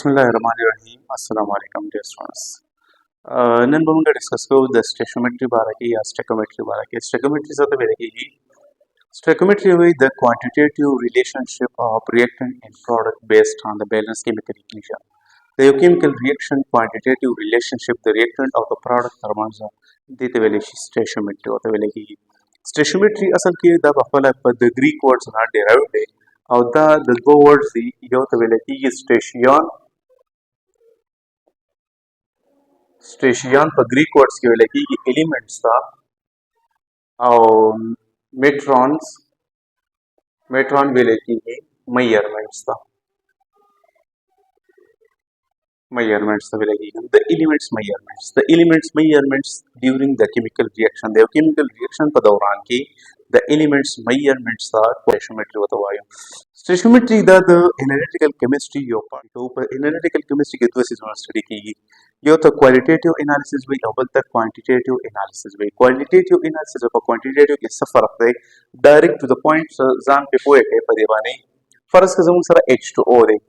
Bismillahirrahmanirrahim. Assalamu alaikum dear students. नन बमुंगा discuss को द स्टोइचियोमेट्री बारे की या स्टोइचियोमेट्री बारे की स्टोइचियोमेट्री से तो बेरेगी stoichiometry with the quantitative relationship of reactant and product based on the balanced chemical equation. The chemical reaction quantitative relationship the reactant of the product determines देते वेले स्टोइचियोमेट्री होते वेले की स्टोइचियोमेट्री असल की द बखला the Greek words are derived और the दो words दी यो होते वेले की स्टेशियन पर ग्रीक वर्ड्स के वेले की एलिमेंट्स था और मेट्रॉन्स मेट्रॉन वेले की मेजरमेंट्स था measurements the elements measurements during the chemical reaction का दौरान की the elements measurements था stoichiometry होता हुआ stoichiometry the analytical chemistry यो पर analytical chemistry के दो चीजों स्टडी की यो तो qualitative analysis भी और तक quantitative analysis भी qualitative analysis और quantitative के सफर रखते direct to the point जान पे पोए के परिवाने फर्स्ट का जमुन सारा H2O दे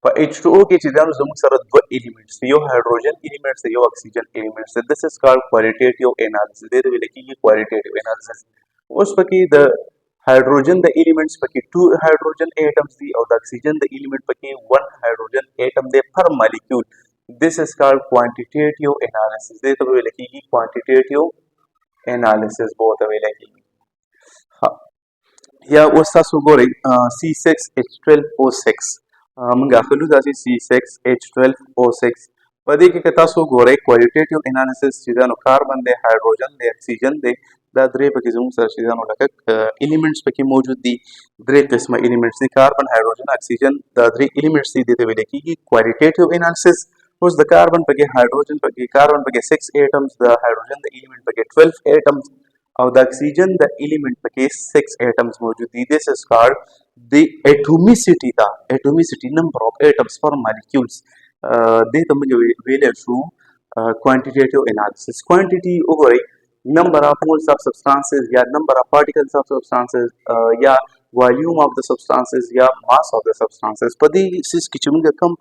पर H2O के चीज़ों जमुन सारा दो एलिमेंट्स यो हाइड्रोजन एलिमेंट्स यो oxygen elements this is called qualitative analysis दे दे लेकिन ये क्वालिटेटिव एनालिसिस उस पकी द हाइड्रोजन द एलिमेंट्स पकी टू हाइड्रोजन एटम्स दी और द ऑक्सीजन द एलिमेंट पकी वन हाइड्रोजन एटम दे पर molecule this is called quantitative analysis दे तो लेकिन ये क्वांटिटेटिव एनालिसिस बहुत अवेलेबल हां या उसका सुगोरे C6H12O6 मंगा खलु दासी C6H12O6 पदी के कथा सो गोरे क्वालिटेटिव एनालिसिस चीजानो कार्बन दे हाइड्रोजन दे ऑक्सीजन दे दा द्रे पकी जुम सर चीजानो लक एलिमेंट्स पकी मौजूद दी द्रे किस्म एलिमेंट्स दी कार्बन हाइड्रोजन ऑक्सीजन दा द्रे एलिमेंट्स दी देते वेले की क्वालिटेटिव एनालिसिस उस द कार्बन पकी हाइड्रोजन पकी कार्बन पकी 6 atoms the hydrogen the element पकी 12 एटम्स और द ऑक्सीजन द एलिमेंट पकी 6 एटम्स मौजूद दी this is called the atomicity number of atoms per molecules they to value through quantitative analysis quantity over number of moles of substances या number of particles of substances या volume of the substances या mass of the substances पदी सिस किचुंगा कम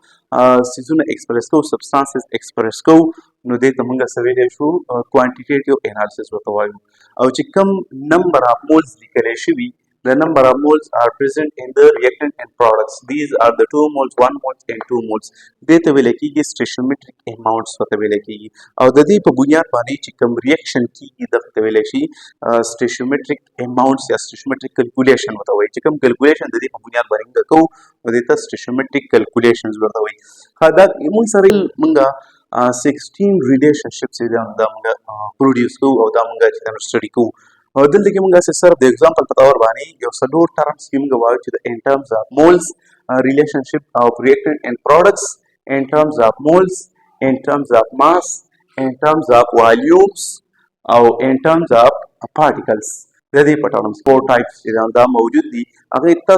सिजुना एक्सप्रेस को substances express को नो दे तमंगा सवेले थ्रू quantitative analysis बतावायो और चिकम number of moles लिखले the number of moles are present in the reactant and products. These are the 2 moles, 1 moles and 2 moles. देते वेले की ये stoichiometric amounts होते वेले की और ददी पर बुनियाद पानी चिकम reaction की दफते वेले की stoichiometric amounts या stoichiometric calculation होता हुआ चिकम calculation ददी पर बुनियाद बनेगा को देता stoichiometric calculations होता हुआ खादा इमुन सारे मंगा 16 relationships इधर मंगा produce को और दा मंगा चिकम study को और दिल देखिए मंगा से सर द एग्जांपल पता और बानी यो सलो टर्म्स की मंगा वाउ टू द in terms of moles relationship of reactant and products in terms of moles in terms of mass in terms of volumes और इन टर्म्स ऑफ पार्टिकल्स यदि पटाउंस फोर टाइप्स इधर मौजूद दी अगर इतना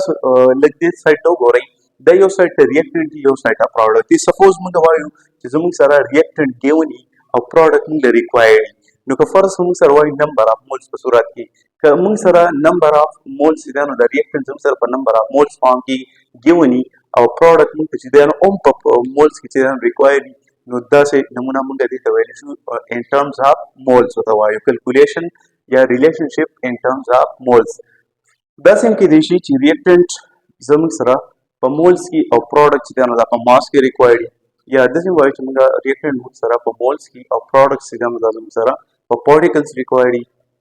लग दिस साइड तो हो रही द यो साइड रिएक्टेंट यो साइड ऑफ प्रोडक्ट सपोज मंगा वाउ जमुन सारा रिएक्टेंट गिवनी और प्रोडक्ट मंगा रिक्वायर्ड नो का फर्स्ट हम सर वाई नंबर ऑफ मोल्स पर सूरत की का हम सर नंबर ऑफ मोल्स इधर नो द रिएक्टेंट हम सर पर नंबर ऑफ मोल्स फॉर्म की गिवनी और प्रोडक्ट हम कुछ इधर ओम पर मोल्स की इधर रिक्वायर्ड नो द से नमूना मंगा देता value in terms of moles होता हुआ कैलकुलेशन या relationship in terms of moles 10 इनकी देशी रिएक्टेंट हम सर पर मोल्स की और प्रोडक्ट इधर नो पर मास के रिक्वायर्ड या दस वाइट मंगा रिएक्टेंट हम सर पर मोल्स की और प्रोडक्ट्स इधर नो हम sir for particles required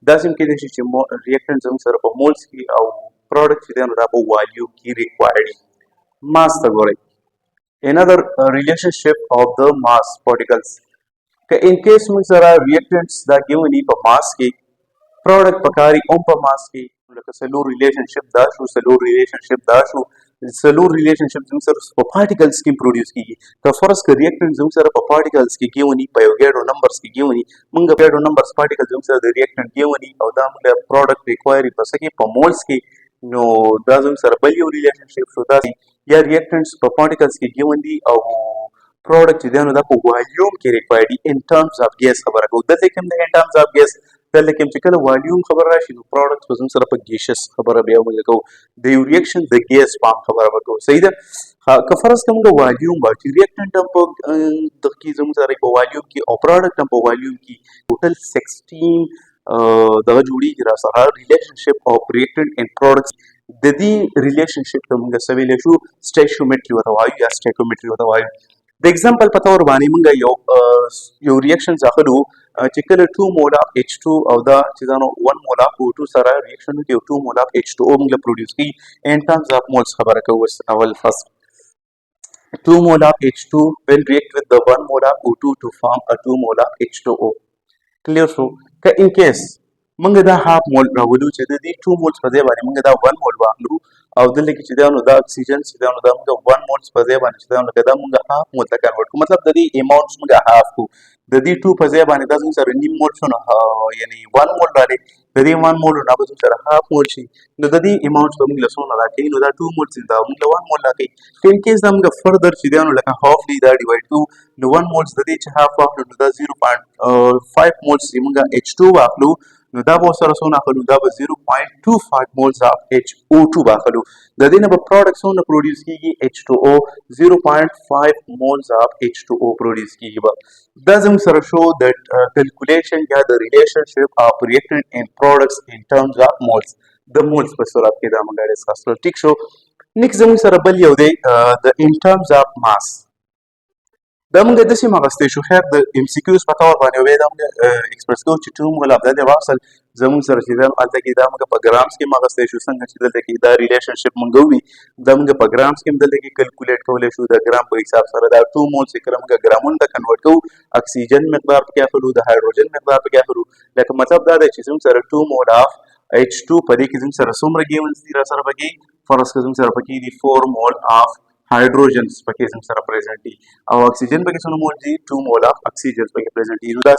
dasim ke deshi reactants हम सर पर moles की और products इधर ना पर volume की required mass तक हो रही another relationship of the mass particles का in case में सर reactants दा given पर mass की product पकारी on पर mass की like cellular relationship हम सर पर particles की produce की तो फर्स्ट का reactants हम सर पर particles की given पर Avogadro numbers की given मंगा Avogadro numbers particles हम सर reactant given और दा मंगा product require पर सके पर moles की नो दा हम सर value relationship तो दा या reactants पर particles की given दी और product इधर नो दा को volume की required in terms of gas खबर को दा देखम the in terms of gas دا لکه چې کله والیوم خبر راشي نو پروډکټ په زموږ سره په ګیشس خبره بیا موږ کوو د یو ریاکشن د ګیس پام خبره وکړو صحیح ده که فرض کوم د والیوم با چې ریاکټنټ هم په دغه کې زموږ سره په والیوم کې او پروډکټ هم په والیوم کې ټوټل 16 دغه جوړیږي را سره ریلیشنشپ اف ریاکټنټ ان پروډکټس د دې ریلیشنشپ ته موږ څه ویلی شو سټیشیومټري ورته وایو یا سټیکومټري ورته وایو د ایگزامپل په تور باندې موږ یو ریاکشن اخلو چې کله 2 مول اف H2 او دا چې دا نو 1 مول اف O2 سره ریاکشن کوي 2 مول اف H2O موږ پروډوس کوي ان ټرمز اف مولز خبره کوو اول فرست 2 mole of H2 will react with the 1 mole of O2 to form a 2 mole of H2O. Clear شو که in case موږ دا هاف مول راولو چې د دې 2 مولز په ځای باندې موږ دا 1 مول واخلو او دلته کې چې دا نو دا اکسیجن چې دا نو دا موږ 1 مولز په ځای باندې چې دا نو دا موږ هاف مول ته کنورټ کوو مطلب د دې اماونټ موږ هاف کوو د دې 2 په ځای باندې دا زموږ سره نیم مول شو نو یعنی 1 مول راځي د دې 1 مول نه به زموږ سره هاف مول شي نو د دې اماونټ به موږ له څونه راکړي نو دا 2 مول چې دا موږ 1 مول راکړي ان کیس دا موږ فردر چې دا نو لکه هاف دی دا ډیوایډ کوو نو 1 مولز د دې چې هاف واخلو نو دا 0.5 مولز چې موږ H2 واخلو نو دا به سره څونه اخلو دا به 0.25 مولز اف HO2 واخلو د دې نه به پروډکټ څونه پروډوس کیږي H2O 0.5 مولز اف H2O پروډوس کیږي به دا زموږ سره شو د کیلکولیشن یا د ریلیشنشپ اف ریاکټنټ ان پروډکټس ان ټرمز اف مولز د مولز په صورت کې دا موږ ډیسکس کړو ټیک شو نیکسټ زموږ سره بل یو دی د ان ټرمز اف ماس دا موږ داسې مغستې شو خیر د ام سی کیوز په تور باندې وې دا موږ ایکسپریس کوو چې 2 مول اف د واصل زموږ سره چې دا الته کې دا موږ په ګرامز کې مغستې شو څنګه چې دلته کې دا ریلیشنشپ موږ وی دا موږ په ګرامز کې دلته کې کیلکولیټ کولای شو د ګرام په حساب سره دا 2 مول چې کله موږ ګرامونو ته کنورټ کوو اکسیجن مقدار پکې اخلو د هایدروجن مقدار پکې اخلو لکه مطلب دا دی چې زموږ سره 2 مول اف H2 په دې کې زموږ سره څومره ګیونز دي را سره پکې فرض کړو زموږ سره پکې دي 4 مول اف هایدروجنز پکې زموږ سره پریزنټ دي او اکسیجن پکې څونه مول دي 2 مول اف اکسیجنز پکې پریزنټ دي نو دا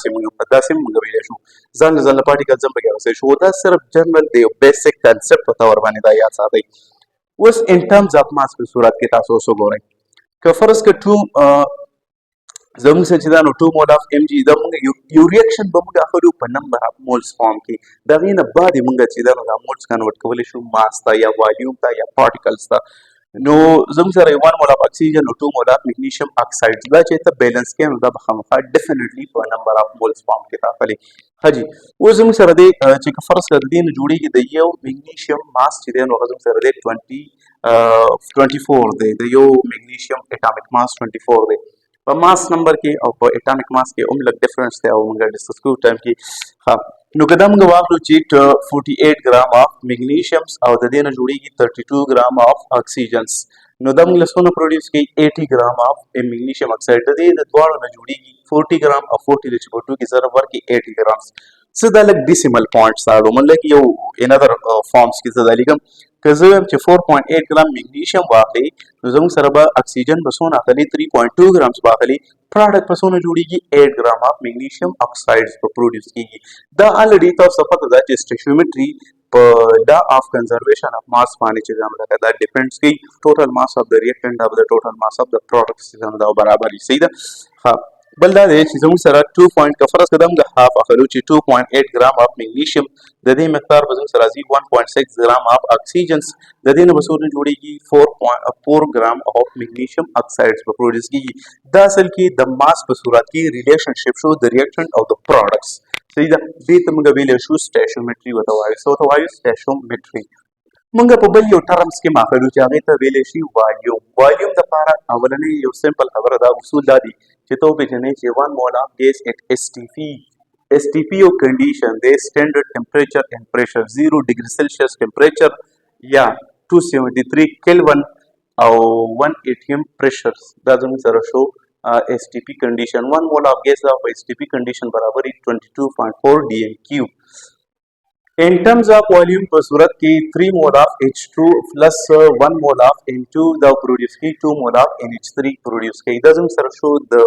سیم ویل شو ځل پارټیکل زم پکې اوسه شو دا صرف جنرال دی بیسیک کنسپټ په تور باندې دا یاد ساتئ اوس ان ټرمز اف ماس په صورت کې تاسو وګورئ که فرض کړو 2 زموږ سره چې دا نو 2 مول اف Mg دا موږ یو ریاکشن به موږ اخلو په نمبر اف مولز فارم کې دا غینه بعد موږ چې دا نو مولز کنورټ کولی شو ماس ته یا والیوم ته یا پارټیکلز ته نو زموږ سره 1 مول اف اکسیجن او 2 مول اف میګنیشیم اکساید دا چې ته بیلانس کې نو دا به خامخا ډیفینیټلی په نمبر اف مولز فارم کې داخلي حاجی اوس زموږ سره دی چې فرض کړه دې نه جوړیږي د یو میګنیشیم ماس چې دی نو زموږ سره دی 24 دی د یو میګنیشیم اټامیک ماس 24 دی په ماس نمبر کې او په اټامیک ماس کې هم لږ ډیفرنس دی او موږ ډسکس کوو ټایم کې ها نو که دا موږ واخلو چې 48 ګرام اف میګنیشیمز او د دې نه جوړیږي 32 ګرام اف اکسیجنز نو دا موږ له څونه پروډوس کوي 80 ګرام اف میګنیشیم اکساید د دې د دواړو نه جوړیږي 40 ګرام او 40 د چې په 2 کې ضرب ورکړي 80 ګرامز څه دا لږ ډیسیمل پوینټس راړو مطلب یو انادر فارمز کې څه دا لیکم که زه وایم چې 4.8 ګرام میګنیشیم واخلي نو زموږ سره به اکسیجن به څونه اخلي 3.2 ګرامز به اخلي پروډکټ په څونه جوړیږي 8 ګرام اف میګنیشیم اکسایډز په پروډوس کیږي دا الریډي تاسو پته ده چې سټیشیومټري په لا اف کنزرویشن اف ماس باندې چې زموږ دا ډیپندز کوي ټوټل ماس اف د ریاکټنټ اف د ټوټل ماس اف د پروډکټس چې زموږ دا برابر وي صحیح ده ها بل دا دی چې زموږ سره 2 پوینټ که فرض کړم د هاف اخلو چې 2.8 ګرام اف میګنیشیم د دې مقدار به زموږ سره راځي 1.6 ګرام اف اکسیجنز د دې نه به څونه جوړیږي 4 ګرام اف میګنیشیم اکسایډز په پروډوس کیږي دا اصل کې د ماس په صورت کې ریلیشنشپ شو د ریاکټنټ او د پروډکټس صحیح ده دې ته موږ ویلی شو سټیشیومټري ورته وایو څه ورته وایو سټیشیومټري موږ په بل یو ټرمز کې ماخلو چې هغې ته ویلی شي والیوم دپاره اولنۍ یو سمپل خبره دا اصول دا دي چې ته وپېژنې چې 1 مول اف ګیس at STP یو کنډیشن دی سټینډرډ ټمپریچر اینډ پریشر 0 ډګري سیلسیس ټمپریچر یا 273 کیلوین او 1 atm پریشر دا زموږ سره شو STP کنډیشن 1 مول اف ګیس دا په STP کنډیشن برابر 22.4 dm3 in terms of volume په صورت کې 3 mole of H2 plus 1 mole of N2 دا پروډوس کوي 2 mole of NH3 پروډوس کوي دا زموږ سره شو د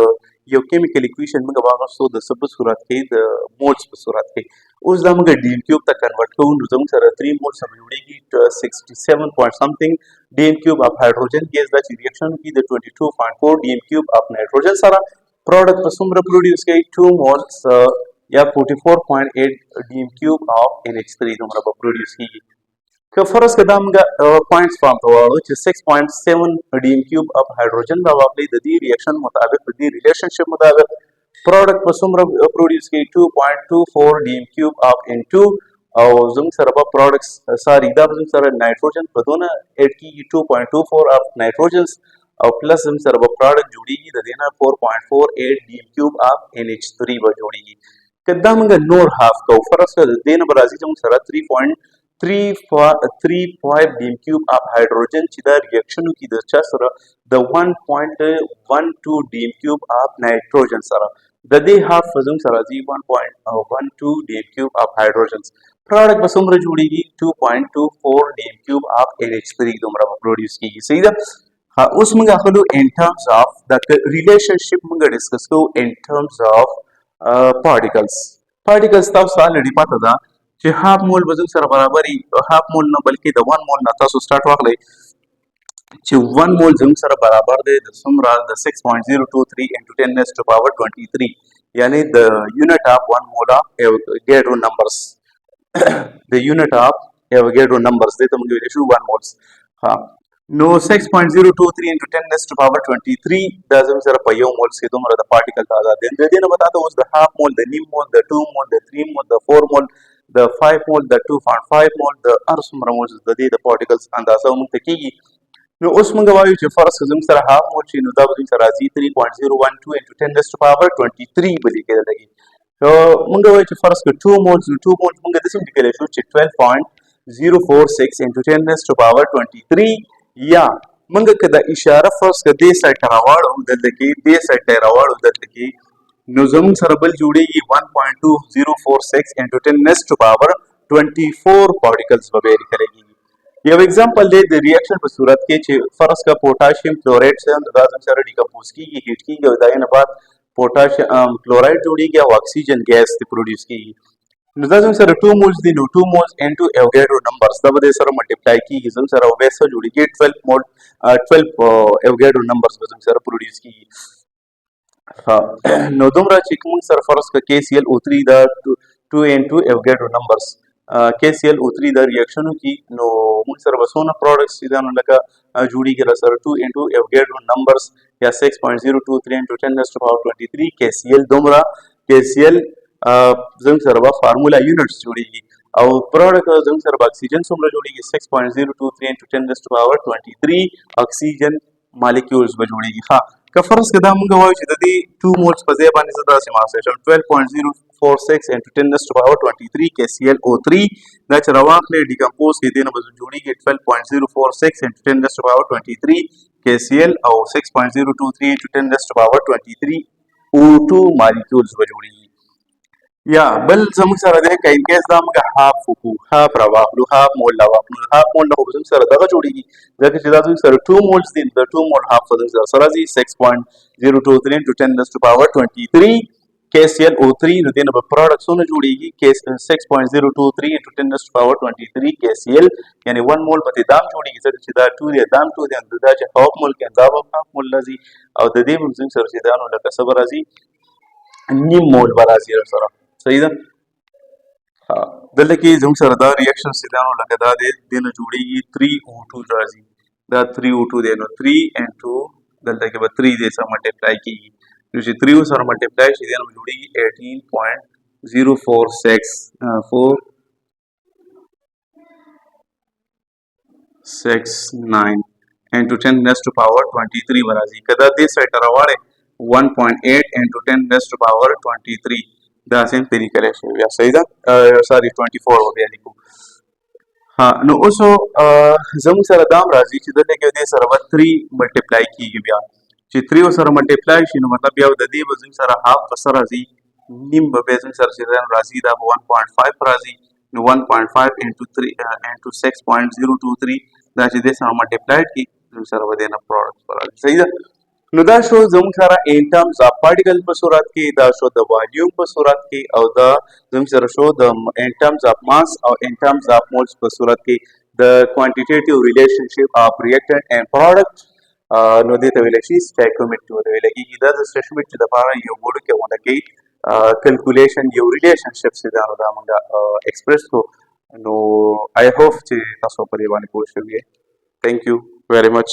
یو کیمیکل ایکویشن موږ واغستو د څه په صورت کې د مولز په صورت کې اوس دا موږ ډي ام کیوب ته کنورټ کوو نو زموږ سره 3 مول سره جوړیږي 67 پوینټ سمثینګ ډي ام کیوب اف هایدروجن ګیس دا چې ریاکشن کوي د 22.4 ډي ام کیوب اف نایټروجن سره پروډکټ په څومره پروډوس کوي 2 مولز या 44.8 dm cube of NH3 دومره به پروډوس کیږي. که فرض کړه دا موږ پوینټس فارم ته واړو چې 6.7 ډي ام کیوب اف هایدروجن را واخلي د دې ریاکشن مطابق د دې ریلیشنشپ مطابق پروډکټ په څومره پروډوس کوي 2.24 ډي ام کیوب اف N2 او زموږ سره به پروډکټس ساري دا زموږ سره نایټروجن په دونه اډ کیږي 2.24 اف نایټروجنز او پلس زموږ سره به پروډکټ جوړیږي د دې نه 4.48 ډي ام کیوب اف NH3 به جوړیږي. که دا موږ نور هاف کوو فرض کړه د دې نه به راځي زموږ سره 3.35 ډي ام کیوب اف هایدروجن چې دا ریاکشن وکړي د چا سره د 1.12 ډي ام کیوب اف نایټروجن سره د دې هاف زموږ سره راځي 1.12 ډي ام کیوب اف هایدروجنز پروډکټ به څومره جوړیږي 2.24 ډي ام کیوب اف NH3 دومره به پروډوس کیږي. صحیح ده. اوس موږ اخلو ان ټرمز اف د ریلیشنشپ موږ ډسکس کوو ان ټرمز اف پارټیکلز تاسو الریډي پته ده چې هاف مول به زموږ سره برابري هاف مول نه بلکې د 1 مول نه تاسو سٹارټ واخلئ چې 1 مول زموږ سره برابر دی د څومره د 6.023 into 10 raised to power 23 یعنی د یونټ اف 1 مول اف Avogadro numbers the unit of Avogadro numbers دې ته موږ ویلی شو 1 moles. ها نو 6.023 into 10 raised to power 23 دا زموږ سره په یو مولز کې دومره د پارټیکل تعداد دی. د دې نه به تاته اوس د هاف مول د نیم مول د 2 مول د 3 مول د 4 مول د 5 مول د 2.5 مول د هر څومره مولز د دې د پارټیکلز اندازه موږ ته کېږي. نو اوس موږ وایو چې فرض کړه زموږ سره هاف مول شي نو دا به زموږ سره راځي 3.012 into 10 raised to power 23 به لیکلی لګي. نو موږ وایو چې فرض کړه 2 مولز نو 2 مولز موږ داسې لیکلی شو چې 12.046 into 10 raised to power 23 یا موږ که د اشاره فرض کړه دې سایډ ته راواړو دلته کې دې سایډ ته یې راواړو دلته کې نو زموږ سره بل جوړیږي 1.2046 into 10 raised to power 24 particles به بیا لیکلی کېږي. یو اگزامپل دی د ریاکشن په صورت کې چې فرض کړه پوټاشیم کلورایډ سره دا زموږ سره ډیکمپوز کېږي هیټ کېږي او د هغې نه بعد پوټاشیم کلورایډ جوړیږي او اکسیجن ګیس ته پروډیوس کېږي. نو دا زموږ سره 2 مولز دي نو 2 مولز انټو Avogadro نمبرز دا به دې سره ملټیپلای کېږي زموږ سره بیا څه جوړیږي 12 Avogadro نمبرز به زموږ سره پروډیوس کېږي. نو دومره چې موږ سره فرض کړه KClO3 دا 2 انټو Avogadro نمبرز KClO3 دا ریاکشن وکړي نو موږ سره به څونه پروډکټس چې دا نو لکه جوړیږي را سره 2 انټو Avogadro نمبرز یا 6.023 انټو 10 raised to power 23 KCl دومره KCl زموږ سره به فارمولا یونټس جوړیږي او پروډکټ زموږ سره به اکسیجن څومره جوړیږي 6.023 انټو 10 raised to power 23 اکسیجن مالیکولز به جوړیږي. ها که فرض کړه دا موږ وایو چې د دې 2 مولز په ځای باندې زه داسې محاسبه شم 12.046 انټو 10 raised to power 23 KClO3 دا چې راواخلې ډیکمپوز کې دې نه به جوړیږي 12.046 انټو 10 raised to power 23 KCl او 6.023 انټو 10 raised to power 23 O2 مالیکولز به جوړیږي. یا بل زموږ سره دی که انکیس دا موږ هاف وکړو هاف راواخلو هاف مول راواخلو هاف مول نه خو زموږ سره دغه جوړیږي ځکه چې دا زموږ سره 2 مولز دي د 2 مول هاف به زموږ سره راځي 6.023 انټو 10 raised to power 23 KClO3 نو دې نه به پروډکټ څونه جوړیږي 6.023 انټو 10 raised to power 23 KCl یعنی 1 مول به دې دام جوړیږي ځکه چې دا 2 دی دام 2 دی دا چې هاف مول کې دا به هاف مول راځي او د دې به زموږ سره چې دا نو لکه څه به راځي نیم مول به راځي را سره. صحیح ده. دلته کې زموږ سره دا ریاکشن چې دا نو لکه دا دی دې نه جوړیږي 3O2 راځي دا 3O2 دی نو 3 انټو دلته کې به 3 دې سره ملټیپلای کېږي نو چې 3 سره ملټیپلای شي دې نه جوړیږي 18.0469 انټو 10 raised to power 23 به راځي که دا دې سایډ ته راواړې 1.8 انټو 10 raised to power 23 دا سیم پې لیکلی شوی بیا. صحیح ده. ساري 24 به بیا لیکو. ها نو اوس زموږ سره دا هم راځي چې دلته کې دې سره به 3 ملټیپلای کېږي بیا چې 3 سره ملټیپلای شي نو مطلب بیا د دې به زموږ سره هاف به څه راځي نیم به بیا زموږ سره چې راځي دا به 1.5 راځي نو 1.5 انټو 3 انټو 6.023 دا چې دې سره ملټیپلای کړي زموږ سره به دې نه پروډکټ به راځي. صحیح ده. نو دا شو زموږ سره ان ټرمز اف پارټیکل په صورت کې دا شو د والیوم په صورت کې او دا زموږ سره شو د ان ټرمز اف ماس او ان ټرمز اف مولز په صورت کې د کوانټیټیټیو ریلیشنشپ اف ریاکټنټ اینڈ پروډکټ نو دې ته ویل شي سټایکیومټري ورته ویل کېږي. دا د سټایکیومټري لپاره یو وړوکی غونډه کوي calculation یو relationships دي دا نو دا مونږ express کو نو I hope چې تاسو په دې باندې پوه شوي. Thank you very much.